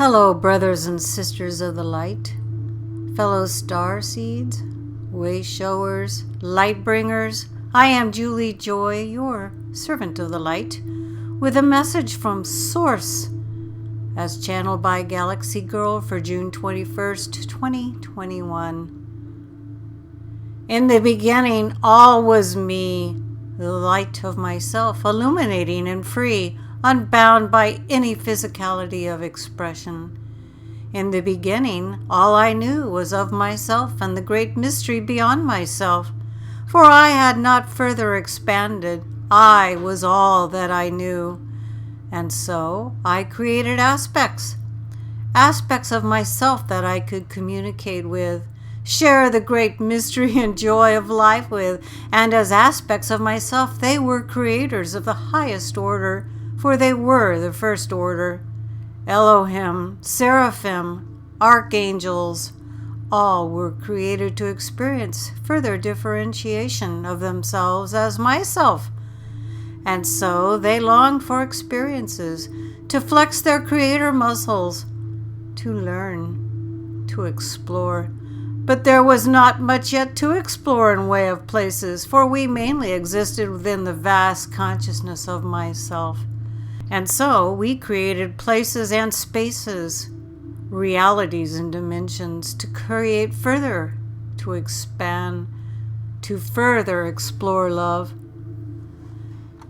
Hello, brothers and sisters of the light, fellow star seeds, way showers, light bringers. I am Juli Joy, your servant of the light, with a message from Source, as channeled by Galaxygirl for June 21st, 2021. In the beginning, all was me, the light of myself, illuminating and free, unbound by any physicality of expression. In the beginning, all I knew was of myself and the great mystery beyond myself, for I had not further expanded. I was all that I knew. And so I created aspects of myself that I could communicate with, share the great mystery and joy of life with, and as aspects of myself, they were creators of the highest order, for they were the first order. Elohim, seraphim, archangels, all were created to experience further differentiation of themselves as myself. And so they longed for experiences, to flex their creator muscles, to learn, to explore. But there was not much yet to explore in way of places, for we mainly existed within the vast consciousness of myself. And so we created places and spaces, realities and dimensions to create further, to expand, to further explore love.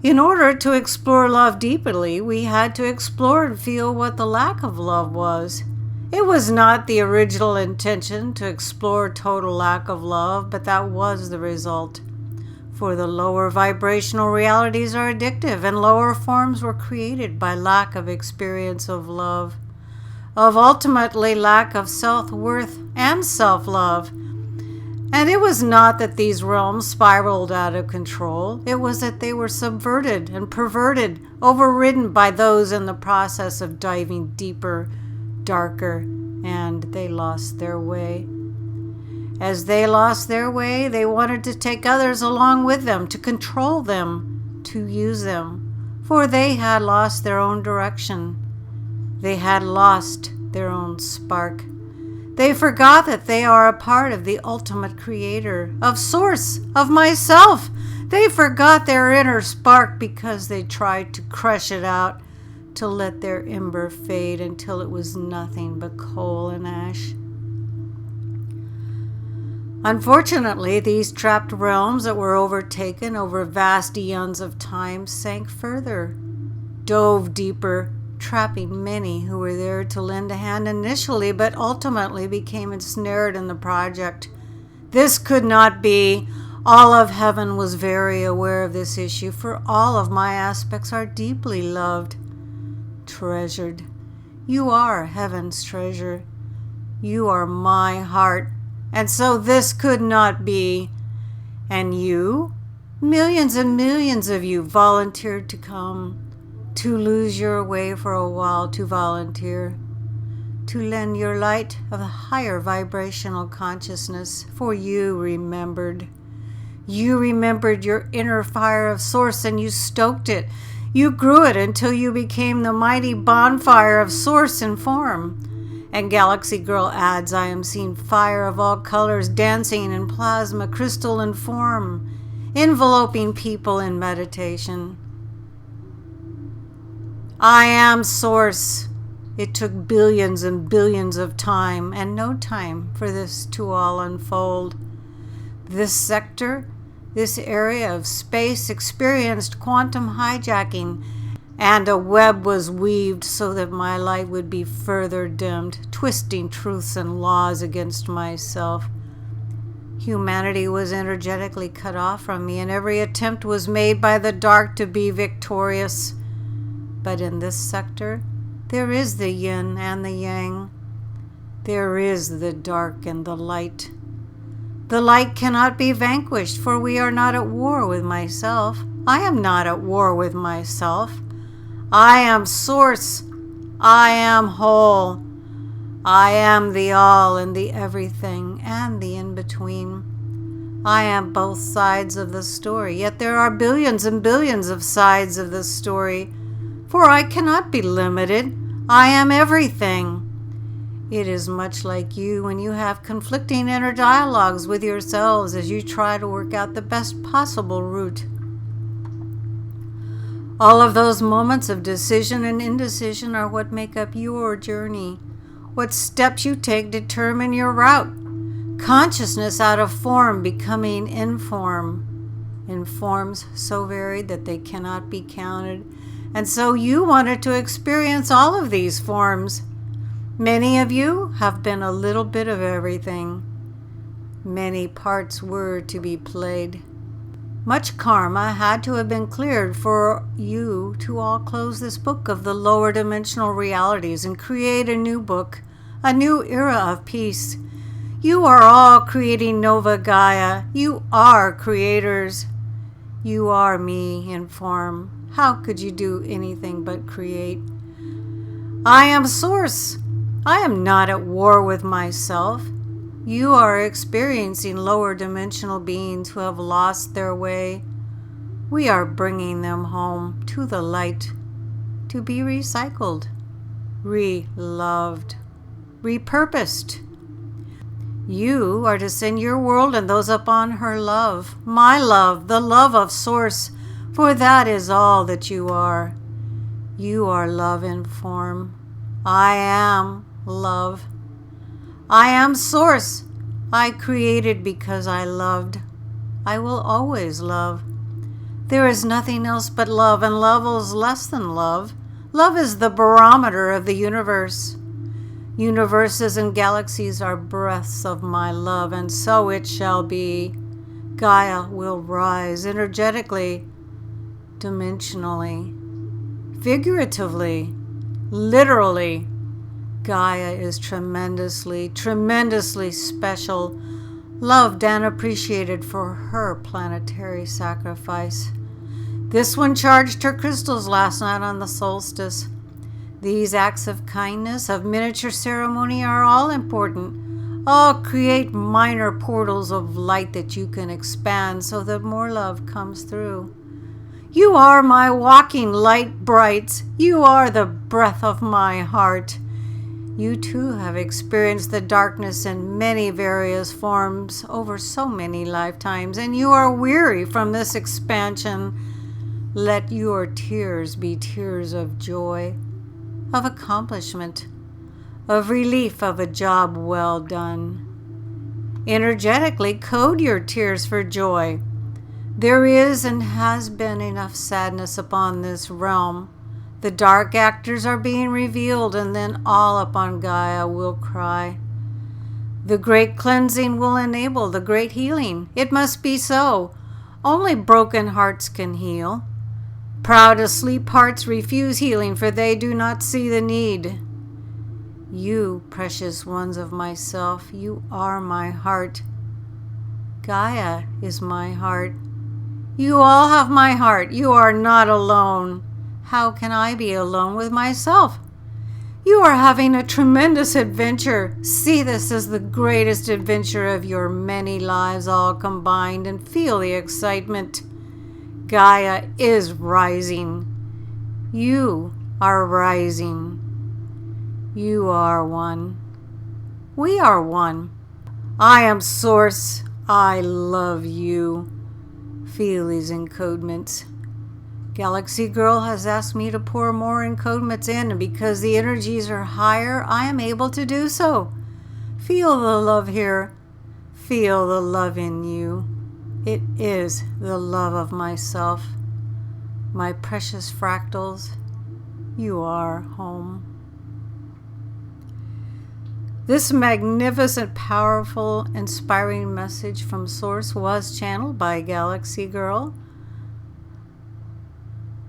In order to explore love deeply, we had to explore and feel what the lack of love was. It was not the original intention to explore total lack of love, but that was the result. For the lower vibrational realities are addictive, and lower forms were created by lack of experience of love, of ultimately lack of self-worth and self-love. And it was not that these realms spiraled out of control. It was that they were subverted and perverted, overridden by those in the process of diving deeper, darker, and they lost their way. As they lost their way, they wanted to take others along with them, to control them, to use them, for they had lost their own direction. They had lost their own spark. They forgot that they are a part of the ultimate creator, of Source, of myself. They forgot their inner spark because they tried to crush it out, to let their ember fade until it was nothing but coal and ash. Unfortunately, these trapped realms that were overtaken over vast eons of time sank further, dove deeper, trapping many who were there to lend a hand initially, but ultimately became ensnared in the project. This could not be. All of heaven was very aware of this issue, for all of my aspects are deeply loved, treasured. You are heaven's treasure. You are my heart. And so this could not be. And you, millions and millions of you, volunteered to come, to lose your way for a while, to volunteer, to lend your light of a higher vibrational consciousness, for you remembered. You remembered your inner fire of Source, and you stoked it. You grew it until you became the mighty bonfire of Source in form. And Galaxygirl adds, I am seeing fire of all colors dancing in plasma, crystal and form, enveloping people in meditation. I am Source. It took billions and billions of time and no time for this to all unfold. This sector, this area of space experienced quantum hijacking, and a web was weaved so that my light would be further dimmed, twisting truths and laws against myself. Humanity was energetically cut off from me, and every attempt was made by the dark to be victorious. But in this sector, there is the yin and the yang. There is the dark and the light. The light cannot be vanquished, for we are not at war with myself. I am not at war with myself. I am Source. I am whole. I am the all and the everything and the in-between. I am both sides of the story, yet there are billions and billions of sides of the story, for I cannot be limited. I am everything. It is much like you when you have conflicting inner dialogues with yourselves as you try to work out the best possible route. All of those moments of decision and indecision are what make up your journey. What steps you take determine your route. Consciousness out of form becoming inform. In forms so varied that they cannot be counted. And so you wanted to experience all of these forms. Many of you have been a little bit of everything. Many parts were to be played. Much karma had to have been cleared for you to all close this book of the lower dimensional realities and create a new book, a new era of peace. You are all creating Nova Gaia. You are creators. You are me in form. How could you do anything but create? I am Source. I am not at war with myself. You are experiencing lower dimensional beings who have lost their way. We are bringing them home to the light to be recycled, re-loved, repurposed. You are to send your world and those upon her love, my love, the love of Source, for that is all that you are. You are love in form. I am love. I am Source. I created because I loved. I will always love. There is nothing else but love, and love is less than love. Love is the barometer of the universe. Universes and galaxies are breaths of my love, and so it shall be. Gaia will rise energetically, dimensionally, figuratively, literally. Gaia is tremendously, tremendously special, loved and appreciated for her planetary sacrifice. This one charged her crystals last night on the solstice. These acts of kindness, of miniature ceremony, are all important. All create minor portals of light that you can expand so that more love comes through. You are my walking light brights. You are the breath of my heart. You too have experienced the darkness in many various forms over so many lifetimes, and you are weary from this expansion. Let your tears be tears of joy, of accomplishment, of relief of a job well done. Energetically code your tears for joy. There is and has been enough sadness upon this realm. The dark actors are being revealed, and then all upon Gaia will cry. The great cleansing will enable the great healing. It must be so. Only broken hearts can heal. Proud asleep hearts refuse healing, for they do not see the need. You, precious ones of myself, you are my heart. Gaia is my heart. You all have my heart. You are not alone. How can I be alone with myself? You are having a tremendous adventure. See this as the greatest adventure of your many lives all combined, and feel the excitement. Gaia is rising. You are rising. You are one. We are one. I am Source. I love you. Feel these encodements. Galaxy Girl has asked me to pour more encodements in, and because the energies are higher, I am able to do so. Feel the love here. Feel the love in you. It is the love of myself. My precious fractals, you are home. This magnificent, powerful, inspiring message from Source was channeled by Galaxy Girl.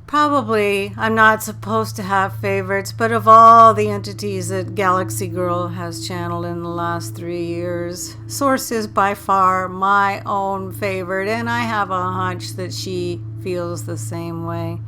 Probably I'm not supposed to have favorites, but of all the entities that Galaxy Girl has channeled in the last 3 years, Source is by far my own favorite, and I have a hunch that she feels the same way.